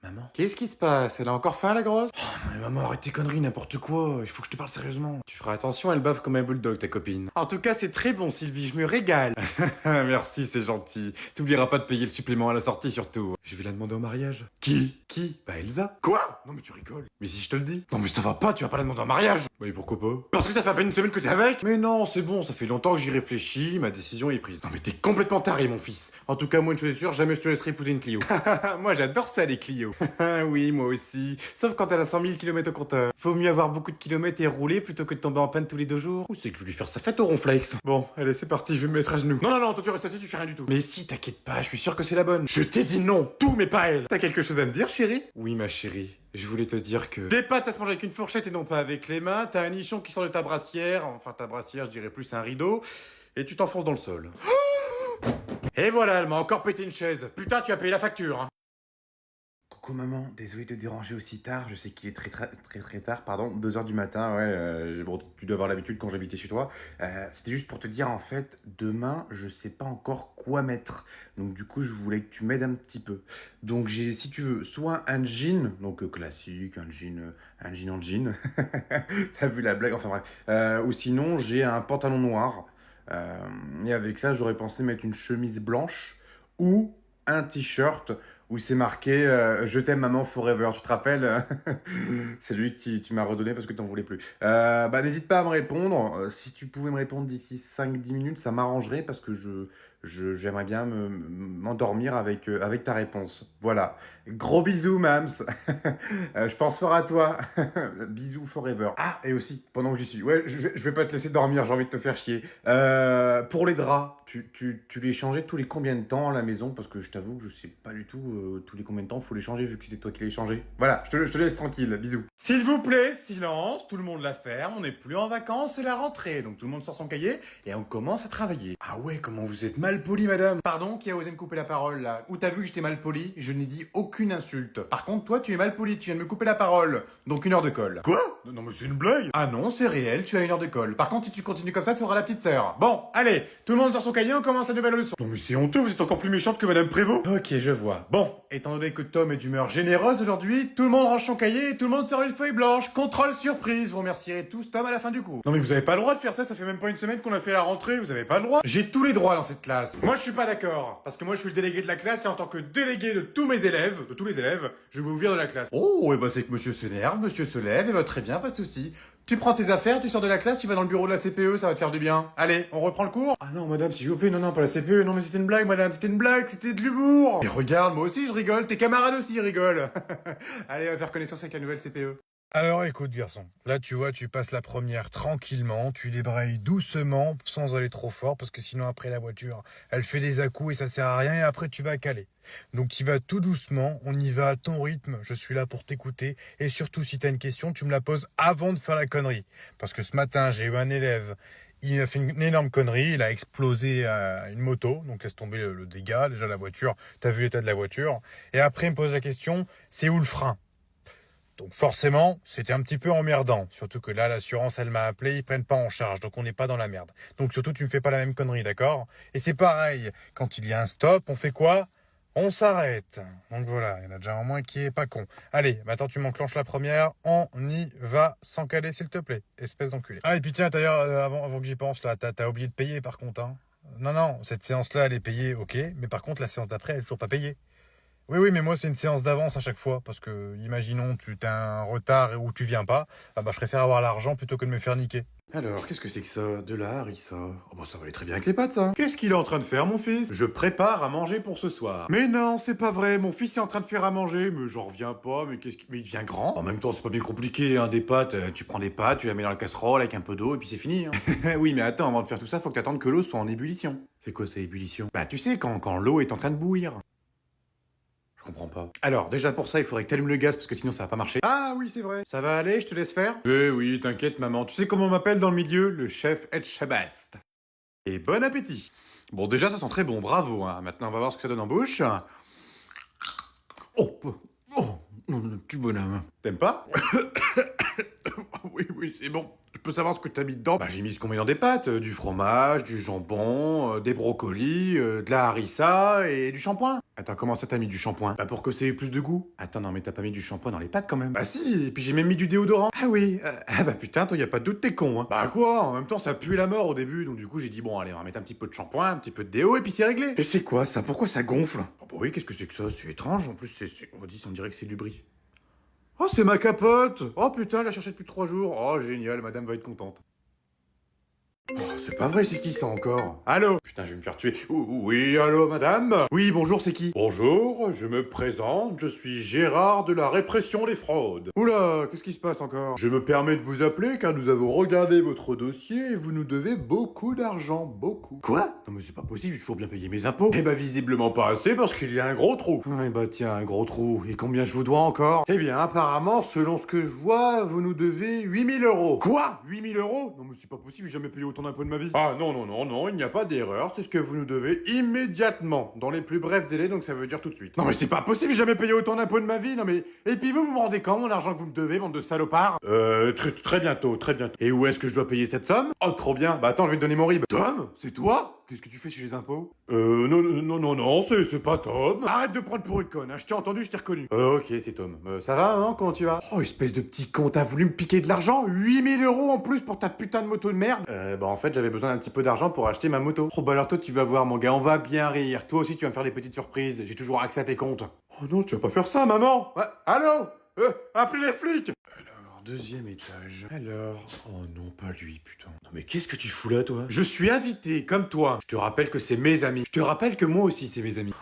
Maman, qu'est-ce qui se passe? Elle a encore faim, la grosse? Oh non mais maman, arrête tes conneries, n'importe quoi. Il faut que je te parle sérieusement. Tu feras attention, elle bave comme un bulldog, ta copine. En tout cas, c'est très bon, Sylvie, je me régale. Merci, c'est gentil. T'oublieras pas de payer le supplément à la sortie, surtout. Je vais la demander au mariage. Qui? Bah Elsa. Quoi? Non mais tu rigoles. Mais si je te le dis. Non mais ça va pas, tu vas pas la demander en mariage. Bah et pourquoi pas? Parce que ça fait à peine une semaine que t'es avec. Mais non, c'est bon, ça fait longtemps que j'y réfléchis, ma décision est prise. Non mais t'es complètement taré, mon fils. En tout cas, moi une chose est sûre, jamais je te laisserai épouser une Clio. Moi j'adore ça, les Clio. Oui, moi aussi. Sauf quand elle a 100 000 km au compteur. Faut mieux avoir beaucoup de kilomètres et rouler plutôt que de tomber en panne tous les 2 jours. Ou c'est que je vais lui faire sa fête au ronflex. Bon, allez, c'est parti, je vais me mettre à genoux. Non, toi tu restes assis, tu fais rien du tout. Mais si, t'inquiète pas, je suis sûr que c'est la bonne. Je t'ai dit non, tout mais pas elle. T'as quelque chose à me dire, chérie? Oui, ma chérie. Je voulais te dire que... Des pâtes, ça se mange avec une fourchette et non pas avec les mains. T'as un nichon qui sort de ta brassière. Enfin, ta brassière, je dirais plus un rideau. Et tu t'enfonces dans le sol. Et voilà, elle m'a encore pété une chaise. Putain, tu as payé la facture, hein. Coucou maman, désolé de te déranger aussi tard, je sais qu'il est très tard, pardon, 2 heures du matin, ouais, bon, tu dois avoir l'habitude quand j'habitais chez toi. C'était juste pour te dire, en fait, demain, je sais pas encore quoi mettre, donc du coup, je voulais que tu m'aides un petit peu. Donc j'ai, si tu veux, soit un jean, donc classique, un jean en jean, t'as vu la blague, enfin bref, ou sinon, j'ai un pantalon noir, et avec ça, j'aurais pensé mettre une chemise blanche, ou un t-shirt, où c'est marqué Je t'aime maman forever. Tu te rappelles? C'est lui que tu m'as redonné parce que t'en voulais plus. Bah n'hésite pas à me répondre. Si tu pouvais me répondre d'ici 5-10 minutes, ça m'arrangerait parce que j'aimerais bien m'endormir avec ta réponse. Voilà. Gros bisous, Mams. Je pense fort à toi. Bisous forever. Ah, et aussi, pendant que j'y suis. Ouais, je vais pas te laisser dormir, j'ai envie de te faire chier. Pour les draps, tu les changeais tous les combien de temps à la maison? Parce que je t'avoue que je sais pas du tout tous les combien de temps faut les changer vu que c'est toi qui les changé. Voilà, je te laisse tranquille. Bisous. S'il vous plaît, silence, tout le monde la ferme, on n'est plus en vacances, c'est la rentrée. Donc tout le monde sort son cahier et on commence à travailler. Ah ouais, comment vous êtes mal poli, madame. Pardon, qui a osé me couper la parole là? Où t'as vu que j'étais mal poli? Je n'ai dit aucune insulte. Par contre, toi, tu es mal poli, tu viens de me couper la parole. Donc 1 heure de colle. Quoi? Non mais c'est une blague. Ah non, c'est réel, tu as 1 heure de colle. Par contre, si tu continues comme ça, tu auras la petite sœur. Bon, allez, tout le monde sort son cahier, on commence la nouvelle leçon. Non mais c'est honteux, vous êtes encore plus méchante que Madame Prévost. Ok, je vois. Bon, étant donné que Tom est d'humeur généreuse aujourd'hui, tout le monde range son cahier et tout le monde sort une feuille blanche. Contrôle surprise, vous remercierez tous Tom à la fin du cours. Non mais vous avez pas le droit de faire ça fait même pas une semaine qu'on a fait la rentrée, vous avez pas le droit. J'ai tous les droits dans cette classe. Moi je suis pas d'accord, parce que moi je suis le délégué de la classe et en tant que délégué de tous mes élèves, de tous les élèves, je vais vous vire de la classe. Oh, et bah c'est que monsieur s'énerve, monsieur se lève, et bah très bien, pas de souci. Tu prends tes affaires, tu sors de la classe, tu vas dans le bureau de la CPE, ça va te faire du bien. Allez, on reprend le cours? Ah non, madame, s'il vous plaît, non, pas la CPE, non mais c'était une blague, madame, c'était une blague, c'était de l'humour. Mais regarde, moi aussi je rigole, tes camarades aussi rigolent. Allez, on va faire connaissance avec la nouvelle CPE. Alors écoute garçon, là tu vois, tu passes la première tranquillement, tu débrayes doucement sans aller trop fort parce que sinon après la voiture elle fait des à-coups et ça sert à rien et après tu vas caler. Donc tu vas tout doucement, on y va à ton rythme, je suis là pour t'écouter et surtout si t'as une question tu me la poses avant de faire la connerie. Parce que ce matin j'ai eu un élève, il a fait une énorme connerie, il a explosé une moto, donc laisse tomber le dégât, déjà la voiture, t'as vu l'état de la voiture, et après il me pose la question, c'est où le frein? Donc forcément, c'était un petit peu emmerdant. Surtout que là, l'assurance, elle m'a appelé, ils prennent pas en charge, donc on n'est pas dans la merde. Donc surtout, tu me fais pas la même connerie, d'accord? Et c'est pareil, quand il y a un stop, on fait quoi? On s'arrête. Donc voilà, il y en a déjà un moins qui est pas con. Allez, maintenant tu m'enclenches la première, on y va sans caler s'il te plaît, espèce d'enculé. Ah et puis tiens, d'ailleurs, avant que j'y pense, là, t'as oublié de payer par contre, hein? Non, cette séance-là, elle est payée, ok, mais par contre, la séance d'après, elle est toujours pas payée. Oui, mais moi, c'est une séance d'avance à chaque fois, parce que, imaginons, tu as un retard ou tu viens pas, ah bah, je préfère avoir l'argent plutôt que de me faire niquer. Alors, qu'est-ce que c'est que ça? De la harissa. Oh bah ça va aller très bien avec les pâtes, ça. Qu'est-ce qu'il est en train de faire, mon fils? Je prépare à manger pour ce soir. Mais non, c'est pas vrai, mon fils est en train de faire à manger, mais j'en reviens pas, mais il devient grand. En même temps, c'est pas bien compliqué, hein, des pâtes, tu prends des pâtes, tu la mets dans la casserole avec un peu d'eau, et puis c'est fini, hein. Oui, mais attends, avant de faire tout ça, faut que t'attendes que l'eau soit en ébullition. C'est quoi, ça, ébullition? Bah, tu sais, quand l'eau est en train de bouillir. Je comprends pas. Alors, déjà pour ça, il faudrait que t'allumes le gaz parce que sinon ça va pas marcher. Ah oui, c'est vrai. Ça va aller, je te laisse faire? Eh oui, t'inquiète maman. Tu sais comment on m'appelle dans le milieu? Le chef Etchabast. Et bon appétit. Bon, déjà ça sent très bon, bravo. Hein. Maintenant, on va voir ce que ça donne en bouche. Oh, oh, petit bonhomme. T'aimes pas? Oui, c'est bon. peux savoir ce que t'as mis dedans? Bah j'ai mis ce qu'on met dans des pâtes, du fromage, du jambon, des brocolis, de la harissa et du shampoing. Attends, comment ça t'as mis du shampoing? Bah pour que ça ait plus de goût. Attends, non mais t'as pas mis du shampoing dans les pâtes quand même. Bah si, et puis j'ai même mis du déodorant. Ah oui, ah bah putain, toi y a pas de doute, t'es con, hein. Bah quoi, en même temps ça puait la mort au début, donc du coup j'ai dit bon allez, on va mettre un petit peu de shampoing, un petit peu de déo et puis c'est réglé. Et c'est quoi ça? Pourquoi ça gonfle? Oh bah oui, qu'est-ce que c'est que ça? C'est étrange, en plus on dirait que c'est du bris. Oh, c'est ma capote! Oh putain, je la cherchais depuis 3 jours. Oh, génial, madame va être contente. Oh, c'est pas vrai, c'est qui ça encore? Allô? Putain, je vais me faire tuer. Oui, allô, madame? Oui, bonjour, c'est qui? Bonjour, je me présente, je suis Gérard de la répression des fraudes. Oula, qu'est-ce qui se passe encore? Je me permets de vous appeler car nous avons regardé votre dossier et vous nous devez beaucoup d'argent, beaucoup. Quoi? Non mais c'est pas possible, j'ai toujours bien payé mes impôts. Eh bah visiblement pas assez parce qu'il y a un gros trou. Eh bah tiens, un gros trou. Et combien je vous dois encore? Eh bien, apparemment, selon ce que je vois, vous nous devez 8000 euros. Quoi? 8000 euros? Non mais c'est pas possible, j'ai jamais payé autant d'impôts de ma vie. Ah non, non, non, non, il n'y a pas d'erreur, c'est ce que vous nous devez immédiatement, dans les plus brefs délais, donc ça veut dire tout de suite. Non mais c'est pas possible, j'ai jamais payé autant d'impôts de ma vie, non mais... Et puis vous me rendez quand mon argent que vous me devez, bande de salopards? Très bientôt, très bientôt. Et où est-ce que je dois payer cette somme? Oh, trop bien, bah attends, je vais te donner mon RIB. Tom? C'est toi? Qu'est-ce que tu fais chez les impôts? Non, non, non, non, c'est pas Tom. Arrête de prendre pour une conne, hein. Je t'ai entendu, je t'ai reconnu. Ok, c'est Tom. Ça va, hein? Comment tu vas? Oh, espèce de petit con, t'as voulu me piquer de l'argent? 8000 euros en plus pour ta putain de moto de merde? Bah en fait, j'avais besoin d'un petit peu d'argent pour acheter ma moto. Oh bah alors toi, tu vas voir, mon gars, on va bien rire. Toi aussi, tu vas me faire des petites surprises. J'ai toujours accès à tes comptes. Oh non, tu vas pas faire ça, maman! Ouais, allô? Appelez les flics! Deuxième étage. Alors... Oh non, pas lui, putain. Non mais qu'est-ce que tu fous là, toi? Je suis invité, comme toi. Je te rappelle que c'est mes amis. Je te rappelle que moi aussi, c'est mes amis.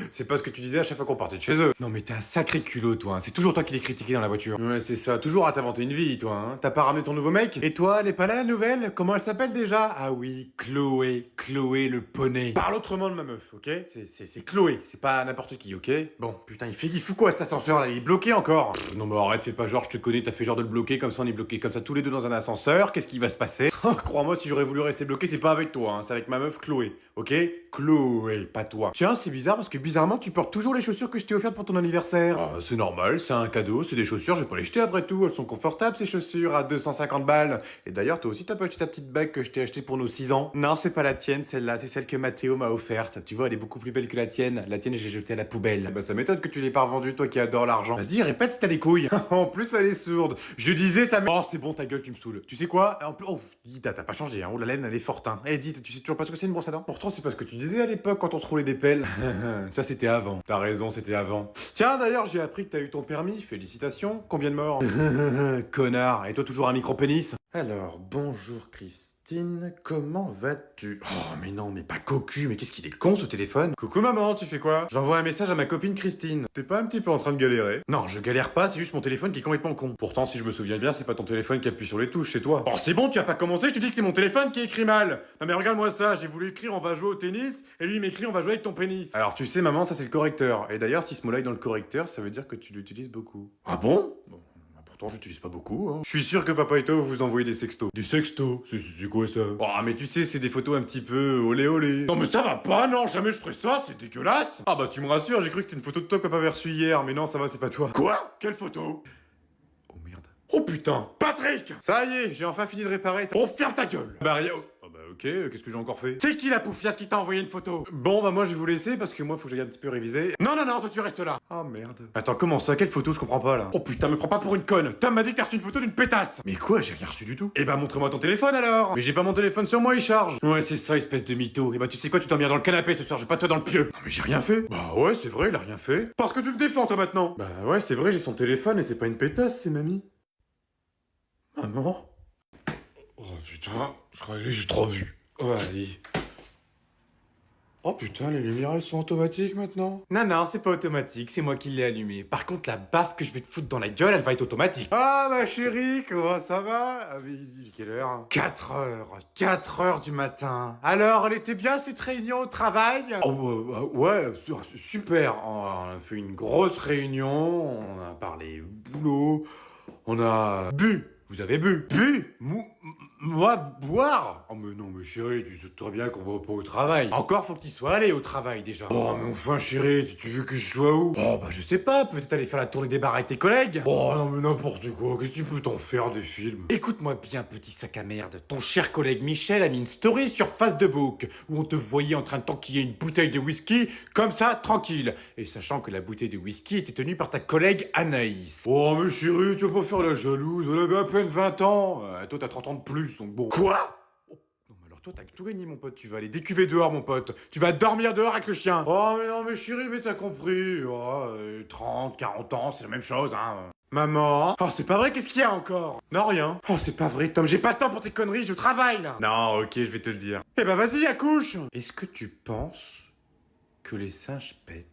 C'est pas ce que tu disais à chaque fois qu'on partait de chez eux. Non mais t'es un sacré culot, toi. Hein. C'est toujours toi qui les critiquais dans la voiture. Ouais, c'est ça. Toujours à t'inventer une vie, toi. Hein. T'as pas ramené ton nouveau mec? Et toi, elle est pas là, la nouvelle? Comment elle s'appelle déjà? Ah oui, Chloé. Chloé le poney. Parle autrement de ma meuf, ok? C'est Chloé. C'est pas n'importe qui, ok? Bon, putain, il fout quoi cet ascenseur là? Il est bloqué encore? Non mais arrête, fais pas genre, je te connais, t'as fait genre de le bloquer. Comme ça on est bloqué comme ça tous les deux dans un ascenseur, qu'est-ce qui va se passer? Crois-moi, si j'aurais voulu rester bloqué, c'est pas avec toi, hein, c'est avec ma meuf Chloé, ok? Chloé, pas toi. Tiens, c'est bizarre parce que bizarrement tu portes toujours les chaussures que je t'ai offertes pour ton anniversaire. Ah, c'est normal, c'est un cadeau, c'est des chaussures, je vais pas les jeter après tout, elles sont confortables ces chaussures à 250 balles. Et d'ailleurs, toi aussi t'as pas acheté ta petite bague que je t'ai achetée pour nos 6 ans? Non, c'est pas la tienne celle-là, c'est celle que Mathéo m'a offerte. Tu vois, elle est beaucoup plus belle que la tienne. La tienne, j'ai jetée à la poubelle. Bah ça m'étonne que tu l'aies pas revendue, toi qui adore l'argent. Vas-y, répète si t'as des couilles. En plus, elle est sourde. Je disais ça. Oh, c'est bon, ta gueule, tu me saoules. Tu sais quoi? En plus, oh, dis, t'as pas changé, hein. Oh, la laine, elle est forte, hein. Eh, dis, tu sais toujours pas ce que c'est une brosse à dents? Pourtant, c'est pas ce que tu disais à l'époque quand on se roulait des pelles. Ça, c'était avant. T'as raison, c'était avant. Tiens, d'ailleurs, j'ai appris que t'as eu ton permis. Félicitations. Combien de morts? Connard. Et toi, toujours un micro-pénis? Alors, bonjour, Christine, comment vas-tu? Oh, mais non, mais pas cocu, mais qu'est-ce qu'il est con ce téléphone? Coucou maman, tu fais quoi? J'envoie un message à ma copine Christine. T'es pas un petit peu en train de galérer? Non, je galère pas, c'est juste mon téléphone qui est complètement con. Pourtant, si je me souviens bien, c'est pas ton téléphone qui appuie sur les touches, c'est toi. Oh, c'est bon, tu as pas commencé, je te dis que c'est mon téléphone qui écrit mal. Non mais regarde-moi ça, j'ai voulu écrire on va jouer au tennis, et lui il m'écrit on va jouer avec ton pénis. Alors tu sais maman, ça c'est le correcteur. Et d'ailleurs, si ce mot-là est dans le correcteur, ça veut dire que tu l'utilises beaucoup. Ah bon? Bon. Pourtant, j'utilise pas beaucoup, hein. Je suis sûr que papa et toi vous envoyez des sextos. Des sextos? C'est quoi ça? Oh, mais tu sais, c'est des photos un petit peu olé olé. Non, mais ça va pas, non, jamais je ferais ça, c'est dégueulasse. Ah bah, tu me rassures, j'ai cru que c'était une photo de toi que papa avait reçue hier, mais non, ça va, c'est pas toi. Quoi? Quelle photo? Oh merde. Oh putain! Patrick! Ça y est, j'ai enfin fini de réparer. Oh, ferme ta gueule! Bah, rien. Oh bah, ok, qu'est-ce que j'ai encore fait? C'est qui la poufiasse qui t'a envoyé une photo? Bon, bah, moi, je vais vous laisser parce que moi, faut que j'aille un petit peu réviser. Non, non, non, toi, tu restes là. Oh merde. Attends, comment ça? Quelle photo? Je comprends pas là. Oh putain, me prends pas pour une conne. Tom m'a dit que t'as reçu une photo d'une pétasse. Mais quoi? J'ai rien reçu du tout. Eh bah, montre-moi ton téléphone alors. Mais j'ai pas mon téléphone sur moi, il charge. Ouais, c'est ça, espèce de mytho. Eh bah, tu sais quoi? Tu t'emmènes dans le canapé ce soir, je vais pas toi dans le pieu. Non, mais j'ai rien fait. Bah, ouais, c'est vrai, il a rien fait. Parce que tu le défends, toi, maintenant. Bah, ouais, c'est vrai, j'ai son téléphone et c'est pas une pétasse, c'est mamie. Maman? Oh putain, je croyais que j'ai trop vu. Oh, allez. Oh putain, les lumières elles sont automatiques maintenant? Non, non, c'est pas automatique, c'est moi qui l'ai allumé. Par contre, la baffe que je vais te foutre dans la gueule, elle va être automatique. Ah, ma chérie, comment ça va? Ah, mais il est quelle heure? 4 heures du matin. Alors, elle était bien cette réunion au travail? Oh, ouais, super. On a fait une grosse réunion, on a parlé boulot, on a bu. Vous avez bu? Bu? Moi, boire? Oh mais non, mais chérie, tu sais très bien qu'on va pas au travail. Encore faut que tu sois allé au travail déjà. Oh mais enfin chérie, tu veux que je sois où? Oh bah je sais pas, peut-être aller faire la tournée des bars avec tes collègues. Oh non mais n'importe quoi, qu'est-ce que tu peux t'en faire des films? Écoute-moi bien, petit sac à merde. Ton cher collègue Michel a mis une story sur Facebook où on te voyait en train de t'enquiller une bouteille de whisky comme ça, tranquille. Et sachant que la bouteille de whisky était tenue par ta collègue Anaïs. Oh mais chérie, tu vas pas faire la jalouse, elle avait à peine 20 ans. Toi t'as 30 ans de plus, donc bon. Quoi? Oh, non mais alors toi t'as tout gagné mon pote, tu vas aller décuver dehors mon pote. Tu vas dormir dehors avec le chien. Oh mais non mais chérie, mais t'as compris. Oh, 30, 40 ans, c'est la même chose hein. Maman. Oh c'est pas vrai, qu'est-ce qu'il y a encore? Non rien. Oh c'est pas vrai Tom, j'ai pas de temps pour tes conneries, je travaille là. Non ok, je vais te le dire. Eh ben vas-y accouche. Est-ce que tu penses que les singes pètent?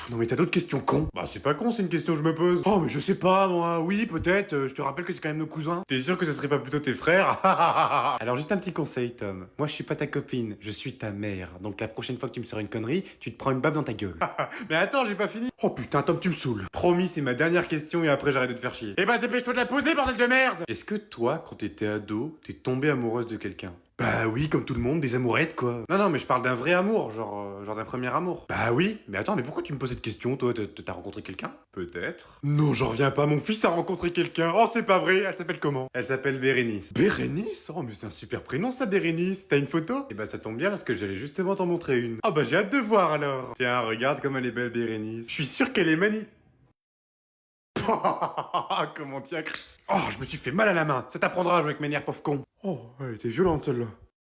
Non mais t'as d'autres questions cons? Bah c'est pas con, c'est une question que je me pose. Oh mais je sais pas moi, oui peut-être, je te rappelle que c'est quand même nos cousins. T'es sûr que ce serait pas plutôt tes frères? Alors juste un petit conseil Tom, moi je suis pas ta copine, je suis ta mère. Donc la prochaine fois que tu me sors une connerie, tu te prends une baffe dans ta gueule. Mais attends, j'ai pas fini. Oh putain Tom, tu me saoules. Promis, c'est ma dernière question et après j'arrête de te faire chier. Eh bah dépêche-toi de la poser bordel de merde. Est-ce que toi, quand t'étais ado, t'es tombée amoureuse de quelqu'un? Bah oui, comme tout le monde, des amourettes quoi. Non, non, mais je parle d'un vrai amour, genre d'un premier amour. Bah oui, mais attends, mais pourquoi tu me poses cette question, toi? T'as rencontré quelqu'un? Peut-être. Non, j'en reviens pas, mon fils a rencontré quelqu'un. Oh, c'est pas vrai, elle s'appelle comment? Elle s'appelle Bérénice. Bérénice? Oh, mais c'est un super prénom ça, Bérénice. T'as une photo? Eh bah ça tombe bien parce que j'allais justement t'en montrer une. Oh bah j'ai hâte de voir alors. Tiens, regarde comme elle est belle, Bérénice. Je suis sûr qu'elle est magnifique. Comment t'y as cru? Oh, je me suis fait mal à la main. Ça t'apprendra à jouer avec mes nerfs, pauvre con. Oh, elle était violente celle-là.